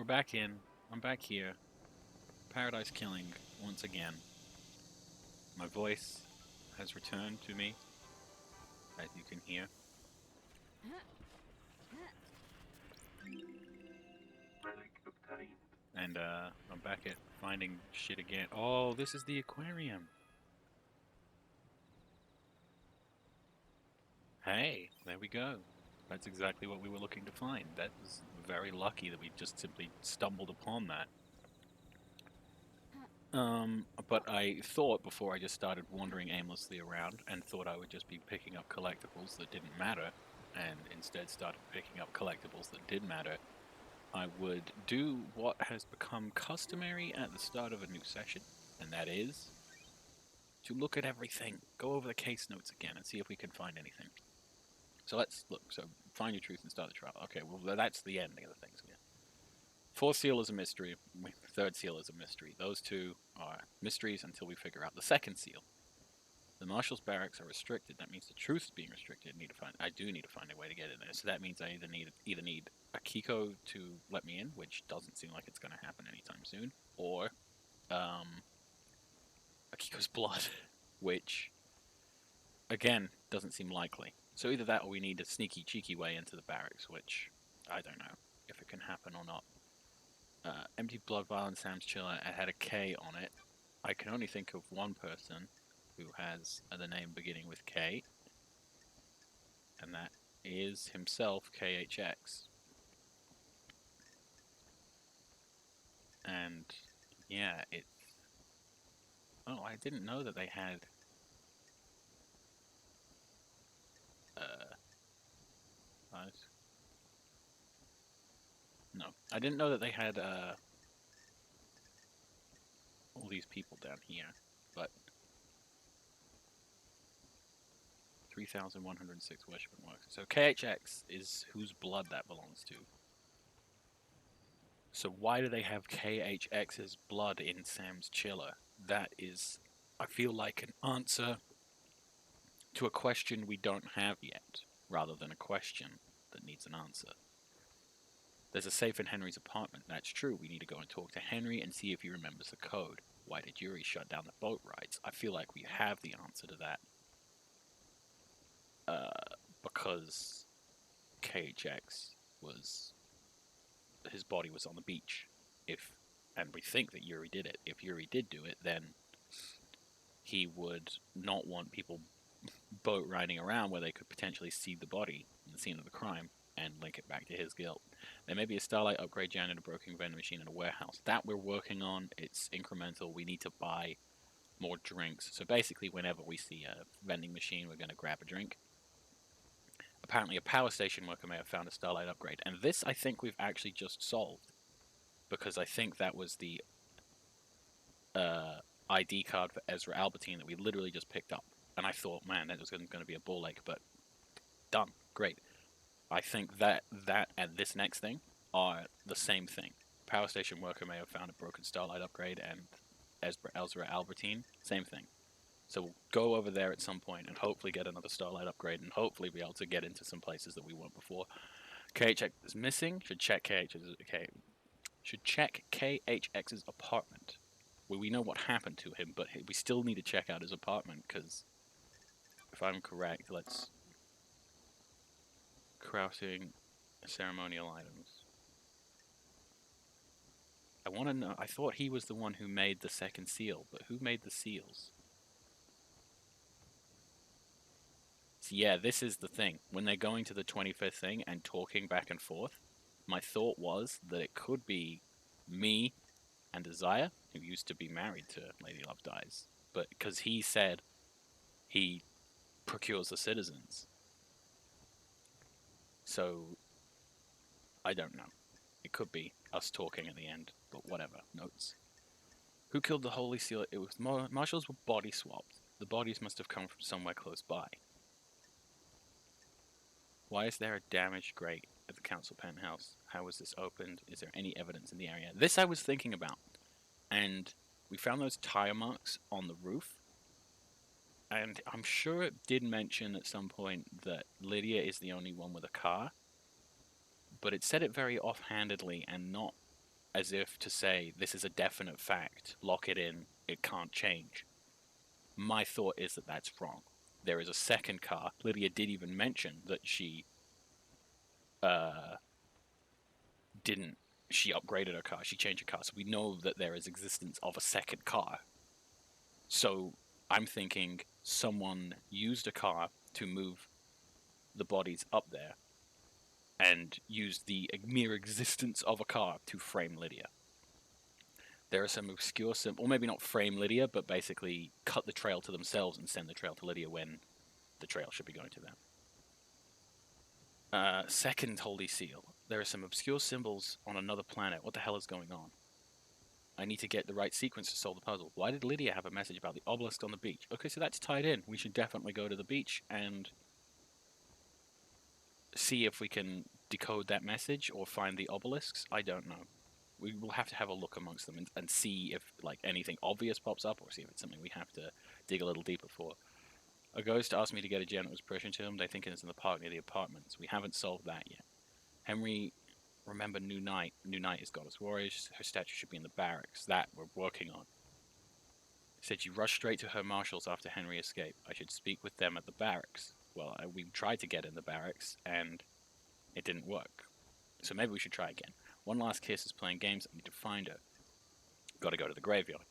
We're back in. I'm back here. Paradise Killing once again. My voice has returned to me, as you can hear. Relic obtained. And I'm back at finding shit again. Oh, this is the aquarium. Hey, there we go. That's exactly what we were looking to find. That was very lucky that we just simply stumbled upon that. But I thought before I just started wandering aimlessly around and thought I would just be picking up collectibles that didn't matter, and instead started picking up collectibles that did matter, I would do what has become customary at the start of a new session, and that is to look at everything, go over the case notes again, and see if we can find anything. So let's look. So find your truth and start the trial. Okay, well that's the ending of the things again. Fourth seal is a mystery. Third seal is a mystery. Those two are mysteries until we figure out the second seal. The marshal's barracks are restricted. That means the truth is being restricted. I do need to find a way to get in there. So that means I either need Akiko to let me in, which doesn't seem like it's going to happen anytime soon, or Akiko's blood, which again doesn't seem likely. So either that, or we need a sneaky, cheeky way into the barracks, which I don't know if it can happen or not. Empty Blood Vial and Sam's Chiller. It had a K on it. I can only think of one person who has the name beginning with K, and that is himself, KHX. And yeah, it's. Oh, I didn't know that they had. Guys. No, I didn't know that they had all these people down here, but 3,106 worshiping workers. So KHX is whose blood that belongs to. So why do they have KHX's blood in Sam's Chiller? That is, I feel like, an answer to a question we don't have yet, rather than a question that needs an answer. There's a safe in Henry's apartment. That's true. We need to go and talk to Henry and see if he remembers the code. Why did Yuri shut down the boat rides? I feel like we have the answer to that. Because KHX was... his body was on the beach. And we think that Yuri did it. If Yuri did do it, then he would not want people boat riding around where they could potentially see the body in the scene of the crime and link it back to his guilt. There may be a Starlight upgrade janitor, a broken vending machine, and a warehouse. That we're working on. It's incremental. We need to buy more drinks. So basically, whenever we see a vending machine, we're going to grab a drink. Apparently, a power station worker may have found a Starlight upgrade. And this, I think, we've actually just solved. Because I think that was the ID card for Ezra Albertine that we literally just picked up. And I thought, man, that was going to be a ball ache, but done. Great. I think that and this next thing are the same thing. Power station worker may have found a broken Starlight upgrade, and Ezra Albertine, same thing. So we'll go over there at some point and hopefully get another Starlight upgrade, and hopefully be able to get into some places that we weren't before. KHX is missing. Should check KHX's apartment. Well, we know what happened to him, but we still need to check out his apartment because, if I'm correct, let's crafting ceremonial items. I want to know. I thought he was the one who made the second seal, but who made the seals? So yeah, this is the thing. When they're going to the 25th thing and talking back and forth, my thought was that it could be me and Isaiah, who used to be married to Lady Love Dies, but because he said he procures the citizens. So I don't know. It could be us talking at the end, but whatever. Notes. Who killed the Holy Seal? It was marshals were body swapped. The bodies must have come from somewhere close by. Why is there a damaged grate at the council penthouse? How was this opened? Is there any evidence in the area? This I was thinking about. And we found those tire marks on the roof. And I'm sure it did mention at some point that Lydia is the only one with a car. But it said it very offhandedly and not as if to say this is a definite fact, lock it in, it can't change. My thought is that that's wrong. There is a second car. Lydia did even mention that she didn't. She upgraded her car. She changed her car. So we know that there is existence of a second car. So I'm thinking someone used a car to move the bodies up there and used the mere existence of a car to frame Lydia. There are some obscure or maybe not frame Lydia, but basically cut the trail to themselves and send the trail to Lydia when the trail should be going to them. Second Holy Seal. There are some obscure symbols on another planet. What the hell is going on? I need to get the right sequence to solve the puzzle. Why did Lydia have a message about the obelisk on the beach? Okay, so that's tied in. We should definitely go to the beach and see if we can decode that message or find the obelisks. I don't know. We will have to have a look amongst them and see if like anything obvious pops up, or see if it's something we have to dig a little deeper for. A ghost asked me to get a gentleman's permission to him. They think it's in the park near the apartments. We haven't solved that yet. Henry, remember New Night. New Night is Goddess Warriors. Her statue should be in the barracks. That we're working on. Said she rushed straight to her marshals after Henry escaped. I should speak with them at the barracks. Well, we tried to get in the barracks, and it didn't work. So maybe we should try again. One Last Kiss is playing games. I need to find her. Got to go to the graveyard.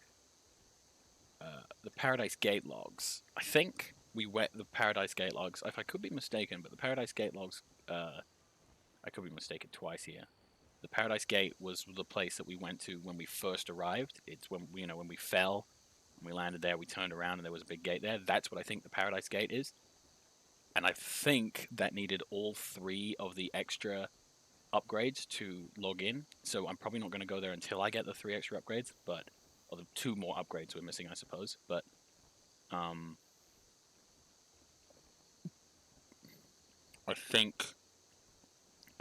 The Paradise Gate logs. I think we wet the Paradise Gate logs. If I could be mistaken, but the Paradise Gate logs, I could be mistaken twice here. The Paradise Gate was the place that we went to when we first arrived. It's when when we fell, and we landed there. We turned around and there was a big gate there. That's what I think the Paradise Gate is. And I think that needed all 3 of the extra upgrades to log in. So I'm probably not going to go there until I get the 3 extra upgrades, but or the 2 more upgrades we're missing, I suppose. But I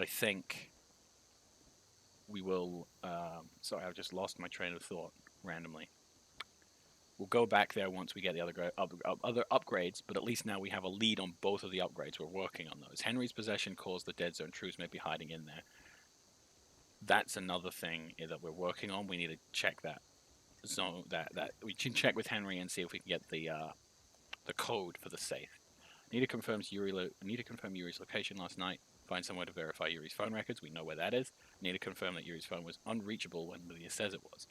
think we will. Sorry, I've just lost my train of thought randomly. We'll go back there once we get the other upgrades, but at least now we have a lead on both of the upgrades. We're working on those. Henry's possession caused the dead zone. Truths may be hiding in there. That's another thing that we're working on. We need to check that. So that we can check with Henry and see if we can get the code for the safe. Need to confirm Yuri's location last night. Find somewhere to verify Yuri's phone records. We know where that is. Need to confirm that Yuri's phone was unreachable when Lydia says it was.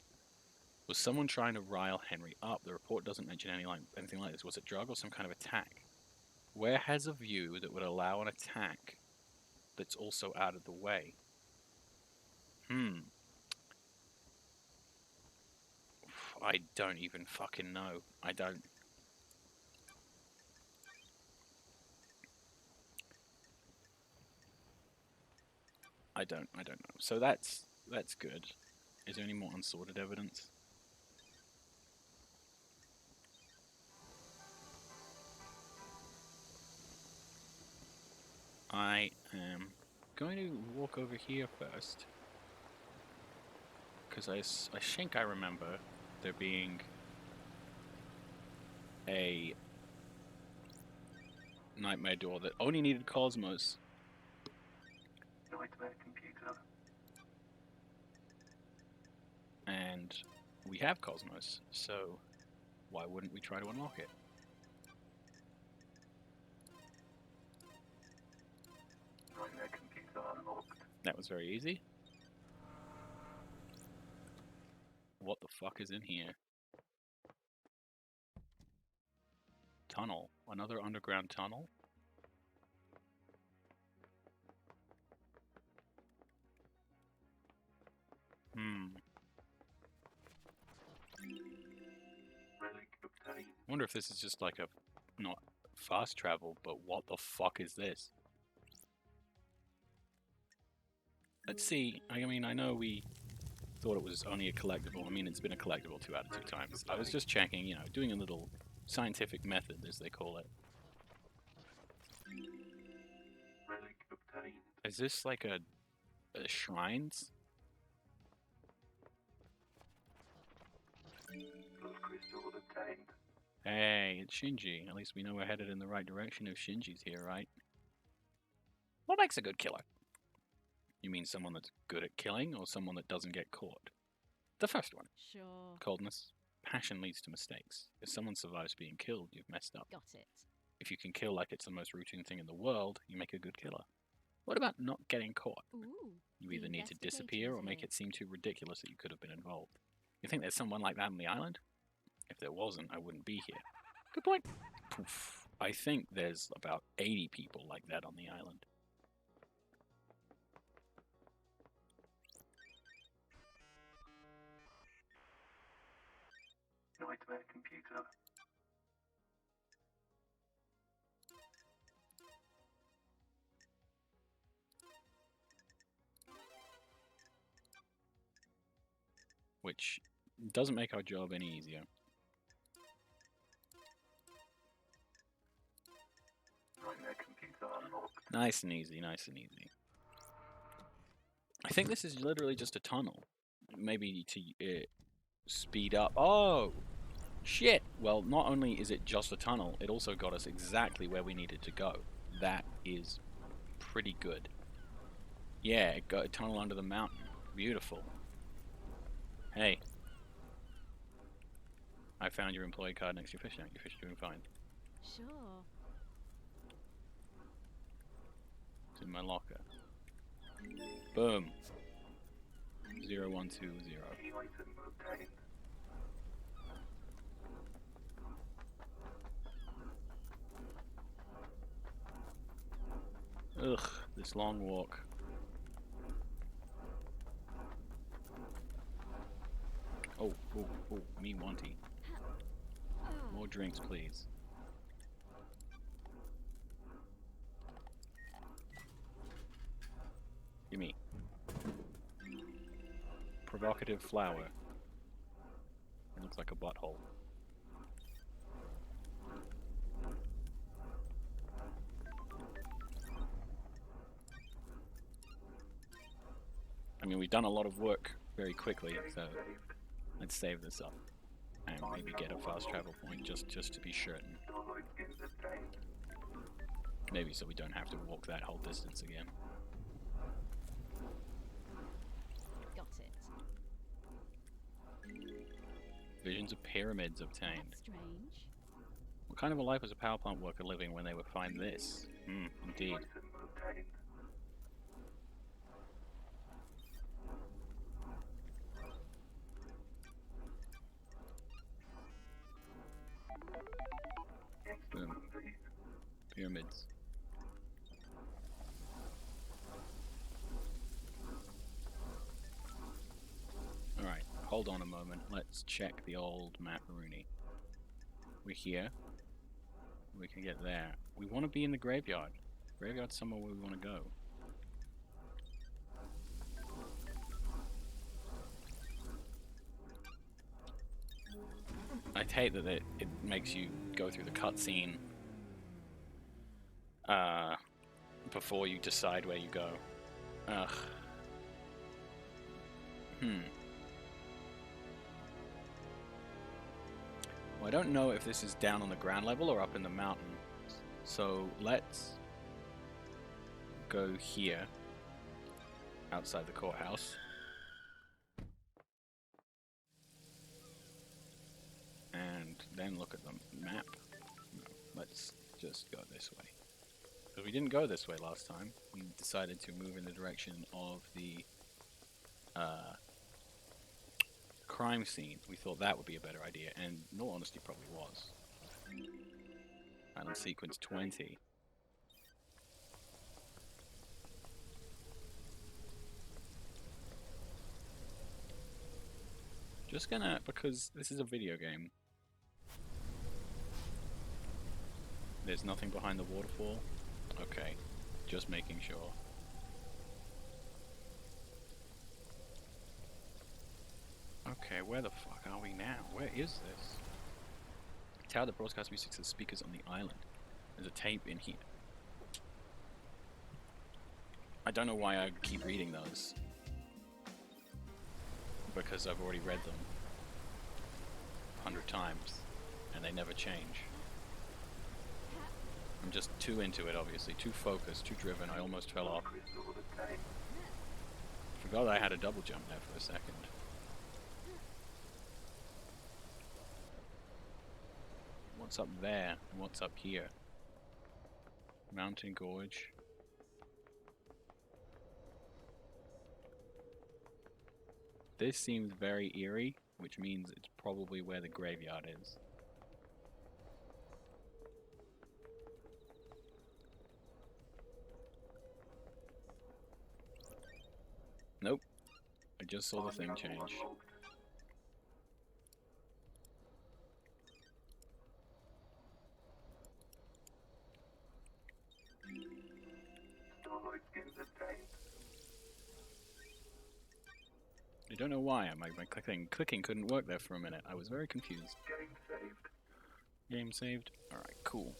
Was someone trying to rile Henry up? The report doesn't mention anything like this. Was it drug or some kind of attack? Where has a view that would allow an attack that's also out of the way? I don't even fucking know. I don't know. So that's good. Is there any more unsorted evidence? I am going to walk over here first, because I think I remember there being a nightmare door that only needed Cosmos. Nightmare computer. And we have Cosmos, so why wouldn't we try to unlock it? Nightmare computer unlocked. That was very easy. What the fuck is in here? Tunnel. Another underground tunnel? Relic obtained. I wonder if this is just like a, not fast travel, but what the fuck is this? Let's see. I mean, I know we thought it was only a collectible. I mean, it's been a collectible 2 out of 2 times. I was just checking, doing a little scientific method, as they call it. Relic obtained. Is this like a shrines? Plus crystal obtained. Hey, it's Shinji. At least we know we're headed in the right direction if Shinji's here, right? What makes a good killer? You mean someone that's good at killing, or someone that doesn't get caught? The first one. Sure. Coldness. Passion leads to mistakes. If someone survives being killed, you've messed up. Got it. If you can kill like it's the most routine thing in the world, you make a good killer. What about not getting caught? Ooh. You The either need to investigator disappear is or make here. it seem too ridiculous that you could have been involved. You think there's someone like that on the island? If there wasn't, I wouldn't be here. Good point. Poof. I think there's about 80 people like that on the island. Nightmare computer. Which doesn't make our job any easier. Nightmare computer unlocked. Nice and easy, nice and easy. I think this is literally just a tunnel. Maybe to speed up. Oh! Shit! Well, not only is it just a tunnel, it also got us exactly where we needed to go. That is pretty good. Yeah, it got a tunnel under the mountain. Beautiful. Hey. I found your employee card next to your fish tank. Your fish are doing fine. Sure. It's in my locker. Boom. 0120. Key item obtained. Ugh, this long walk. Oh, me wanty. More drinks, please. Gimme. Provocative flower. It looks like a butthole. I mean, we've done a lot of work very quickly, so Saved. let's save this up. And maybe get a fast travel point just to be certain. Download is obtained. Maybe so we don't have to walk that whole distance again. Got it. Visions of pyramids obtained. That's strange. What kind of a life was a power plant worker living when they would find this? Indeed. Item obtained. Install Boom. complete. Pyramids. Alright, hold on a moment. Let's check the old map, Rooney. We're here. We can get there. We want to be in the graveyard. Graveyard's somewhere where we want to go. I'd hate that it makes you go through the cutscene before you decide where you go. Ugh. Well, I don't know if this is down on the ground level or up in the mountain. So let's go here, outside the courthouse. And then look at the map. No, let's just go this way. Because we didn't go this way last time. We decided to move in the direction of the crime scene. We thought that would be a better idea, and in all honesty, probably was. Island sequence 20. Just gonna, because this is a video game. There's nothing behind the waterfall? Okay, just making sure. Okay, where the fuck are we now? Where is this? Tower that broadcasts music to the speakers on the island. There's a tape in here. I don't know why I keep reading those. Because I've already read them 100 times, and they never change. I'm just too into it, obviously. Too focused, too driven. I almost fell off. Crystal obtained. Forgot I had a double jump there for a second. What's up there? And what's up here? Mountain Gorge. This seems very eerie, which means it's probably where the graveyard is. Nope. I just saw the thing change. Starlight in the tank. I don't know why my clicking couldn't work there for a minute. I was very confused. Game saved. Game saved. All right, cool.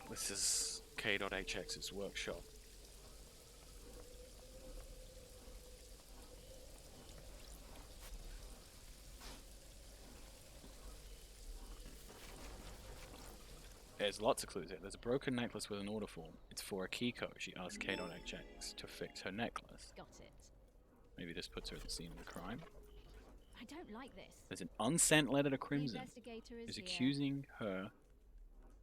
This is K.HX's workshop. There's lots of clues here. There's a broken necklace with an order form. It's for Akiko. She asked K.HX to fix her necklace. Got it. Maybe this puts her at the scene of the crime. I don't like this. There's an unsent letter to The Crimson. investigator is Is here. accusing her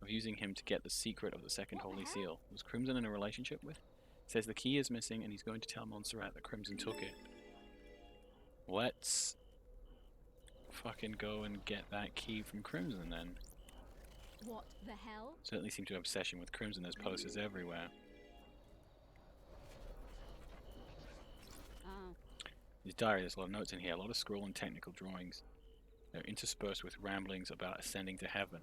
of using him to get the secret of the second What the holy hell? seal. Was Crimson in a relationship with? Says the key is missing and he's going to tell Montserrat that Crimson took it. Let's fucking go and get that key from Crimson then. What the hell? Certainly seem to have obsession with Crimson. There's posters everywhere. Oh, His diary, there's a lot of notes in here, a lot of scroll and technical drawings. They're interspersed with ramblings about ascending to heaven.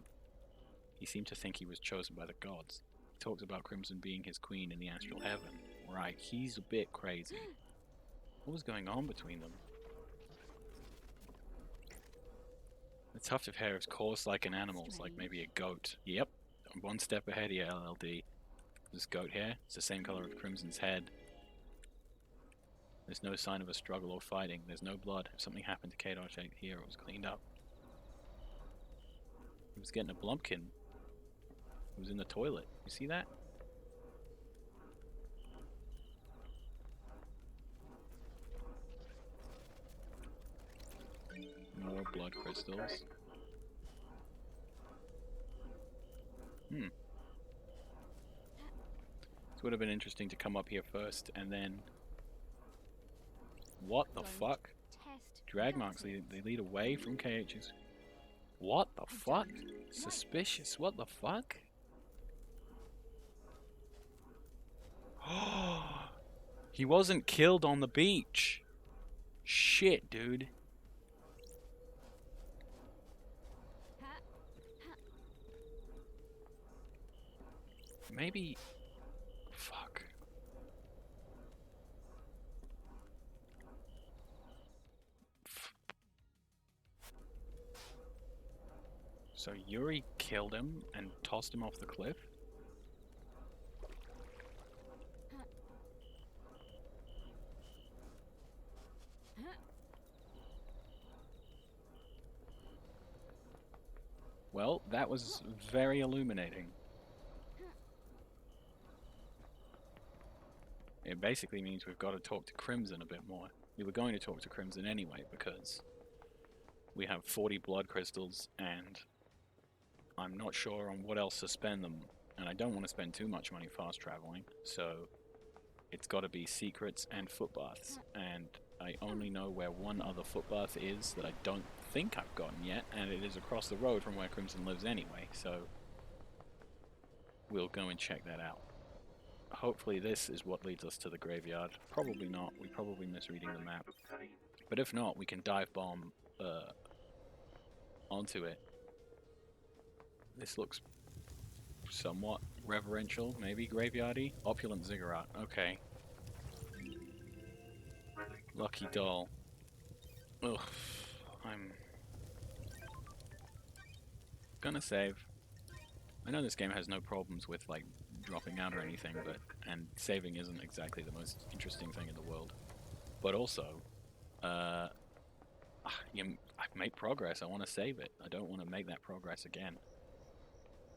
He seemed to think he was chosen by the gods. He talks about Crimson being his queen in the astral heaven. Right, he's a bit crazy. What was going on between them? The tuft of hair is coarse like an animal's, like maybe a goat. Yep, I'm one step ahead here, LLD. This goat hair, it's the same color of Crimson's head. There's no sign of a struggle or fighting. There's no blood. If something happened to K.8 here, it was cleaned up. He was getting a Blumpkin. He was in the toilet. You see that? More blood crystals. This would have been interesting to come up here first and then... What the Don't fuck? test. Drag Got marks, it. they lead away from KH's. What the fuck? Suspicious, what the fuck? He wasn't killed on the beach. Shit, dude. Ha, ha. Maybe... Fuck. So Yuri killed him and tossed him off the cliff? Well, that was very illuminating. It basically means we've got to talk to Crimson a bit more. We were going to talk to Crimson anyway because we have 40 blood crystals and I'm not sure on what else to spend them, and I don't want to spend too much money fast traveling, so it's got to be secrets and footbaths, and I only know where one other footbath is that I don't think I've gotten yet, and it is across the road from where Crimson lives anyway, so we'll go and check that out. Hopefully this is what leads us to the graveyard. Probably not, we're probably misreading the map, but if not, we can dive bomb onto it. This looks somewhat reverential, maybe graveyardy. Opulent ziggurat, okay. Lucky doll. Ugh, I'm gonna save. I know this game has no problems with like dropping out or anything, but and saving isn't exactly the most interesting thing in the world. But also, I've made progress. I want to save it. I don't want to make that progress again.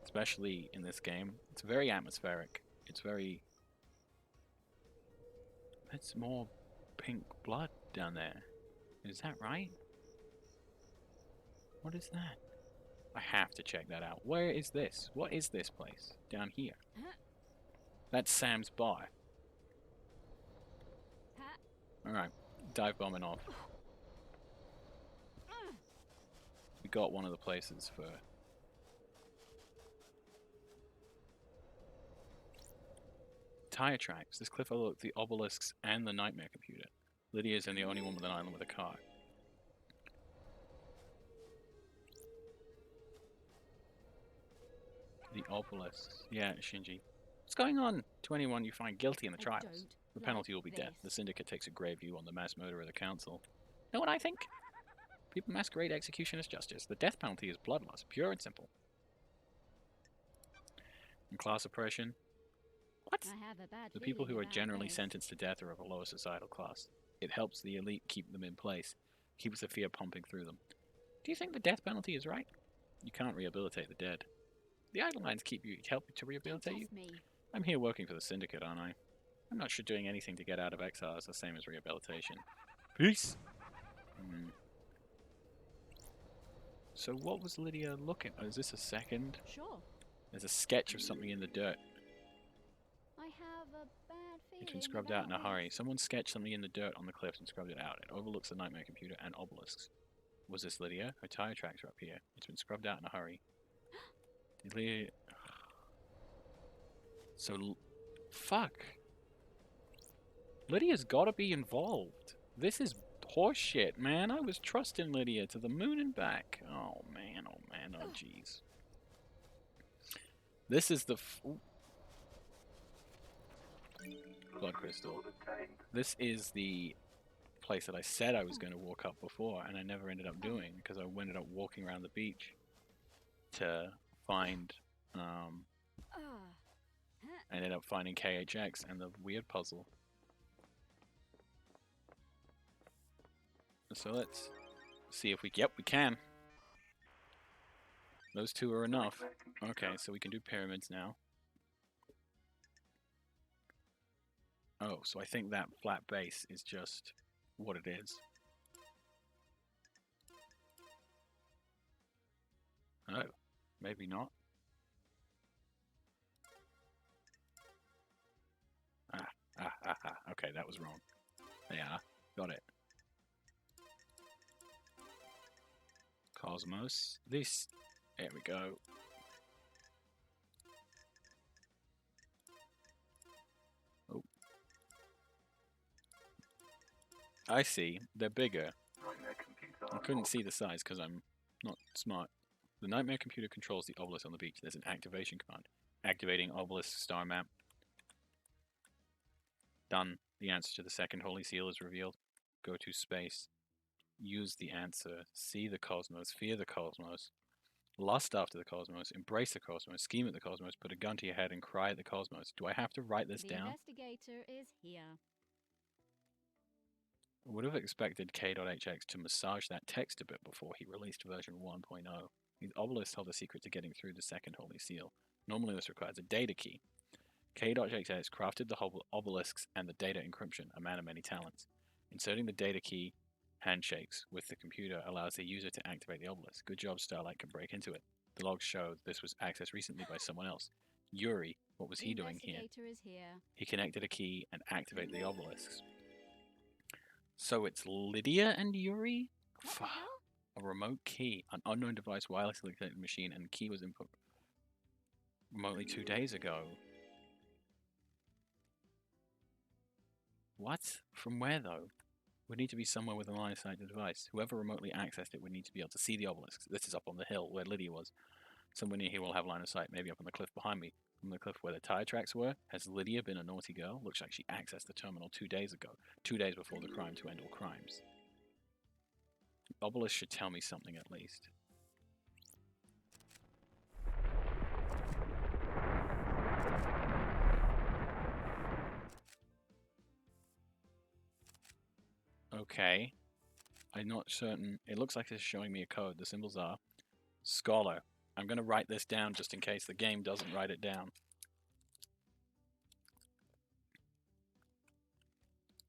Especially in this game. It's very atmospheric. It's very That's more pink blood down there. Is that right? What is that? I have to check that out. Where is this? What is this place? Down here. That's Sam's bar. Alright, dive bombing off. We got one of the places for... Tire tracks. This cliff overlooks the obelisks and the nightmare computer. Lydia's the only one with an island with a car. The obelisks. Yeah, Shinji. What's going on to anyone you find guilty in the trials? The penalty will be death. The Syndicate takes a grave view on the mass murder of the Council. Know what I think? People masquerade execution as justice. The death penalty is bloodlust, pure and simple. And class oppression? What? The people who are generally sentenced to death are of a lower societal class. It helps the elite keep them in place, keeps the fear pumping through them. Do you think the death penalty is right? You can't rehabilitate the dead. The idle minds help you to rehabilitate you? I'm here working for the Syndicate, aren't I? I'm not sure doing anything to get out of exile is the same as rehabilitation. Peace! So what was Lydia looking at? Oh, is this a second? Sure. There's a sketch of something in the dirt. I have a bad feeling. It's been scrubbed out in a hurry. Someone sketched something in the dirt on the cliffs and scrubbed it out. It overlooks the nightmare computer and obelisks. Was this Lydia? Her tire tracks are up here. It's been scrubbed out in a hurry. Did Lydia... So... Fuck. Lydia's gotta be involved. This is horseshit, man. I was trusting Lydia to the moon and back. Oh man, oh jeez. This is the... Blood crystal. This is the place that I said I was going to walk up before, and I never ended up doing, because I ended up walking around the beach to find... I ended up finding KHX and the weird puzzle. So let's see if we... Yep, we can. Those two are enough. Okay, so we can do pyramids now. Oh, so I think that flat base is just what it is. Oh, maybe not. Okay, that was wrong. Yeah, got it. Cosmos. This. There we go. Oh. I see. They're bigger. I couldn't see the size because I'm not smart. The nightmare computer controls the obelisk on the beach. There's an activation command. Activating obelisk star map. Done. The answer to the second holy seal is revealed. Go to space. Use the answer. See the cosmos. Fear the cosmos. Lust after the cosmos. Embrace the cosmos. Scheme at the cosmos. Put a gun to your head and cry at the cosmos. Do I have to write this down? The investigator is here. I would have expected K.HX to massage that text a bit before he released version 1.0. The obelisk held a secret to getting through the second holy seal. Normally this requires a data key. K.HX crafted the obelisks and the data encryption, a man of many talents. Inserting the data key handshakes with the computer allows the user to activate the obelisk. Good job, Starlight can break into it. The logs show this was accessed recently by someone else. Yuri, what was he doing here? He connected a key and activated the obelisks. So it's Lydia and Yuri? A remote key, an unknown device, wirelessly connected machine, and the key was input remotely 2 days ago. What? From where, though? Would need to be somewhere with a line of sight to the device. Whoever remotely accessed it would need to be able to see the obelisks. This is up on the hill where Lydia was. Somewhere near here will have line of sight, maybe up on the cliff behind me. From the cliff where the tire tracks were. Has Lydia been a naughty girl? Looks like she accessed the terminal 2 days ago. 2 days before the crime to end all crimes. The obelisk should tell me something at least. Okay. I'm not certain. It looks like it's showing me a code. The symbols are Scholar. I'm going to write this down just in case the game doesn't write it down.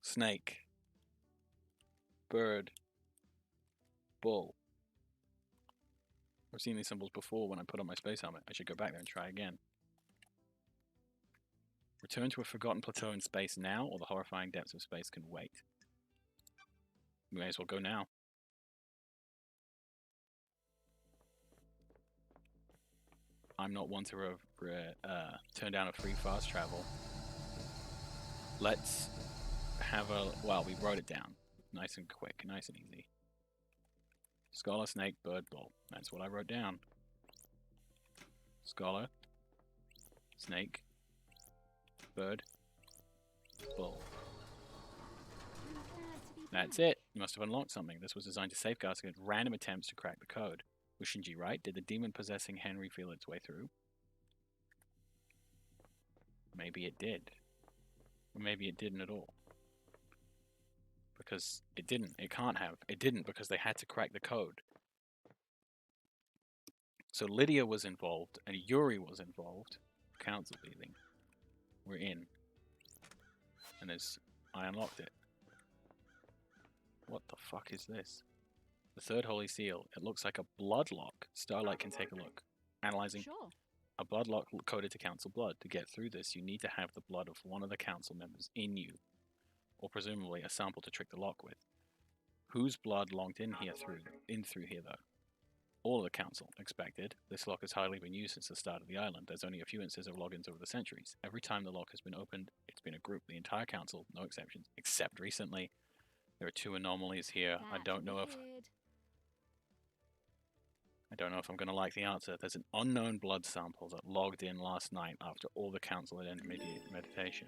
snake, bird, bull. I've seen these symbols before when I put on my space helmet. I should go back there and try again. Return to a forgotten plateau in space now, or the horrifying depths of space can wait. We may as well go now. I'm not one to turn down a free fast travel. Let's have a... Well, we wrote it down. Nice and quick, nice and easy. Scholar, snake, bird, bull. That's what I wrote down. Scholar, snake, bird, bull. I'm glad to be That's back. it. You must have unlocked something. This was designed to safeguard us against random attempts to crack the code. Was Shinji right? Did the demon-possessing Henry feel its way through? Maybe it did. Or maybe it didn't at all. Because it didn't. It can't have. It didn't because they had to crack the code. So Lydia was involved and Yuri was involved. Council meeting. We're in. And I unlocked it. What the fuck is this? The third holy seal. It looks like a blood lock. Starlight can take a look. Analyzing. Sure. A blood lock coded to council blood. To get through this, you need to have the blood of one of the council members in you. Or presumably a sample to trick the lock with. Whose blood logged in through here though? All of the council, expected. This lock has hardly been used since the start of the island. There's only a few instances of logins over the centuries. Every time the lock has been opened, it's been a group. The entire council, no exceptions, except recently. There are 2 anomalies here. I don't know if I'm going to like the answer. There's an unknown blood sample that logged in last night after all the council had ended meditation.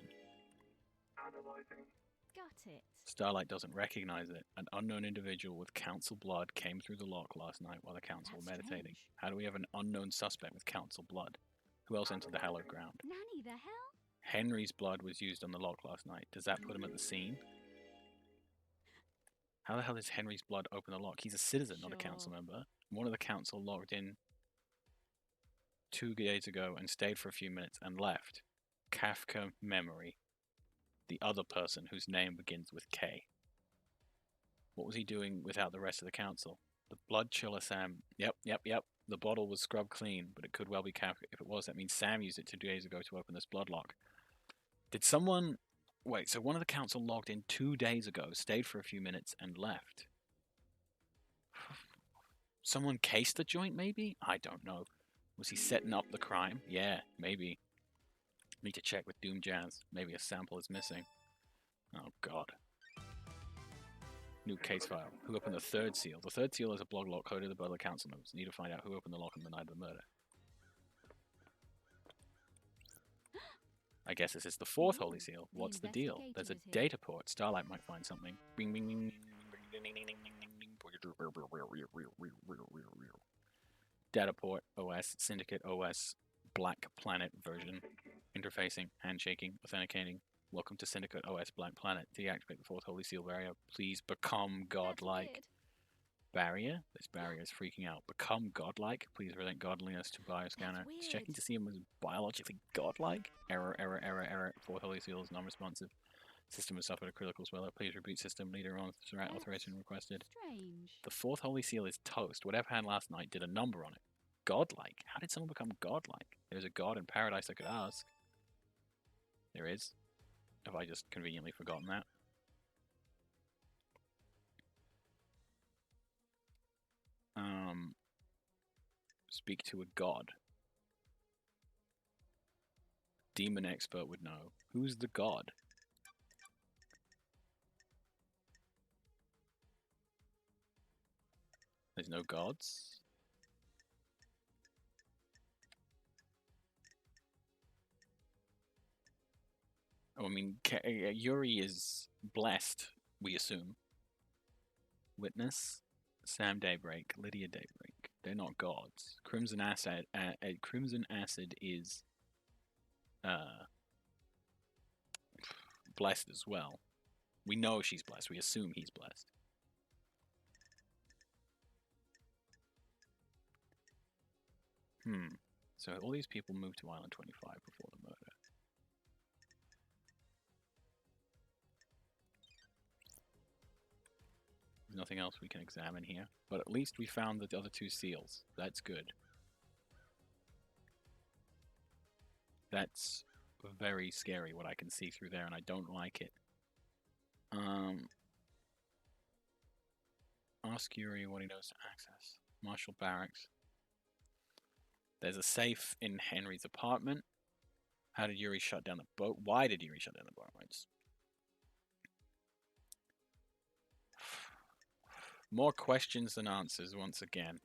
Analyzing. Got it. Starlight doesn't recognize it. An unknown individual with council blood came through the lock last night while the council were That's meditating. strange. How do we have an unknown suspect with council blood? Who else entered the hallowed ground? Nanny the hell? Henry's blood was used on the lock last night. Does that put him at the scene? How the hell does Henry's blood open the lock? He's a citizen, not a council Sure. member. One of the council logged in 2 days ago and stayed for a few minutes and left. Kafka Memory. The other person whose name begins with K. What was he doing without the rest of the council? The blood chiller Sam. Yep. The bottle was scrubbed clean, but it could well be Kafka. If it was, that means Sam used it 2 days ago to open this blood lock. Did someone... Wait, so one of the council logged in 2 days ago, stayed for a few minutes, and left. Someone cased the joint, maybe? I don't know. Was he setting up the crime? Yeah, maybe. Need to check with Doom Jazz. Maybe a sample is missing. Oh, God. New case file. Who opened the third seal? The third seal is a blog lock coded by the council members. Need to find out who opened the lock on the night of the murder. I guess this is the fourth holy seal. The What's the deal? investigator There's a is here. data port. Starlight might find something. Bing, bing, bing, ding, ding, ding, ding, ding, ding, ding. Data port OS, Syndicate OS, Black Planet version. Interfacing, handshaking, authenticating. Welcome to Syndicate OS Black Planet. Deactivate the fourth holy seal barrier. Please become godlike. That's weird. Barrier? This barrier is freaking out. Become godlike. Please present godliness to bioscanner. It's checking weird. to see him as biologically godlike. Error. Fourth holy seal is non-responsive. System has suffered a critical swallow. Please reboot system. Leader on authorization requested. Strange. The fourth holy seal is toast. Whatever happened last night did a number on it. Godlike? How did someone become godlike? There's a god in paradise I could ask. There is. Have I just conveniently forgotten that? Speak to a god. Demon expert would know. Who's the god? There's no gods? Oh, I mean, Yuri is blessed, we assume. Witness, Sam Daybreak, Lydia Daybreak. They're not gods. Crimson Acid is blessed as well. We know she's blessed. We assume he's blessed. So all these people moved to Island 25 before the murder. nothing else we can examine here. But at least we found the other 2 seals. That's good. That's very scary what I can see through there, and I don't like it. Ask Yuri what he knows to access. Marshall Barracks. There's a safe in Henry's apartment. How did Yuri shut down the boat? Why did Yuri shut down the boat? More questions than answers once again.